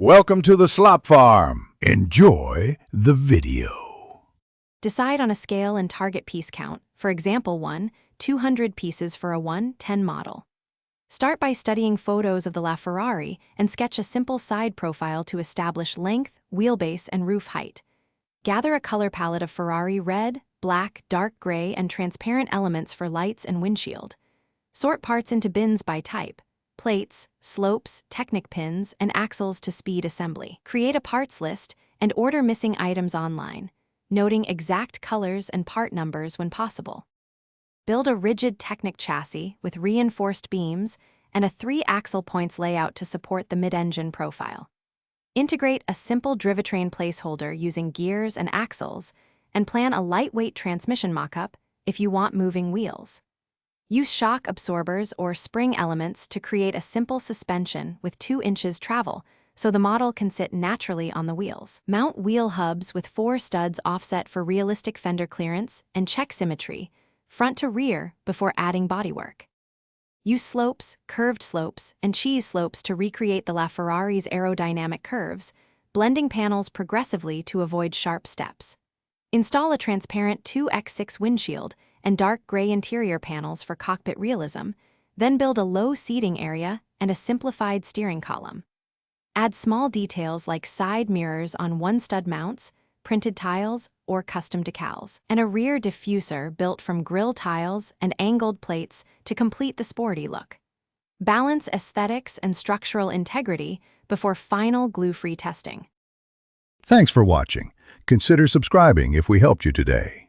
Welcome to the Slop Farm. Enjoy the video. Decide on a scale and target piece count. For example 1, 200 pieces for a 1-10 model. Start by studying photos of the LaFerrari and sketch a simple side profile to establish length, wheelbase, and roof height. Gather a color palette of Ferrari red, black, dark gray, and transparent elements for lights and windshield. Sort parts into bins by type: plates, slopes, Technic pins, and axles to speed assembly. Create a parts list and order missing items online, noting exact colors and part numbers when possible. Build a rigid Technic chassis with reinforced beams and a 3-axle points layout to support the mid-engine profile. Integrate a simple drivetrain placeholder using gears and axles, and plan a lightweight transmission mock-up if you want moving wheels. Use shock absorbers or spring elements to create a simple suspension with 2 inches travel, so the model can sit naturally on the wheels. Mount wheel hubs with 4 studs offset for realistic fender clearance and check symmetry, front to rear, before adding bodywork. Use slopes, curved slopes, and cheese slopes to recreate the LaFerrari's aerodynamic curves, blending panels progressively to avoid sharp steps. Install a transparent 2x6 windshield and dark gray interior panels for cockpit realism, then build a low seating area and a simplified steering column. Add small details like side mirrors on 1-stud mounts, printed tiles, or custom decals, and a rear diffuser built from grille tiles and angled plates to complete the sporty look. Balance aesthetics and structural integrity before final glue-free testing. Thanks for watching. Consider subscribing if we helped you today.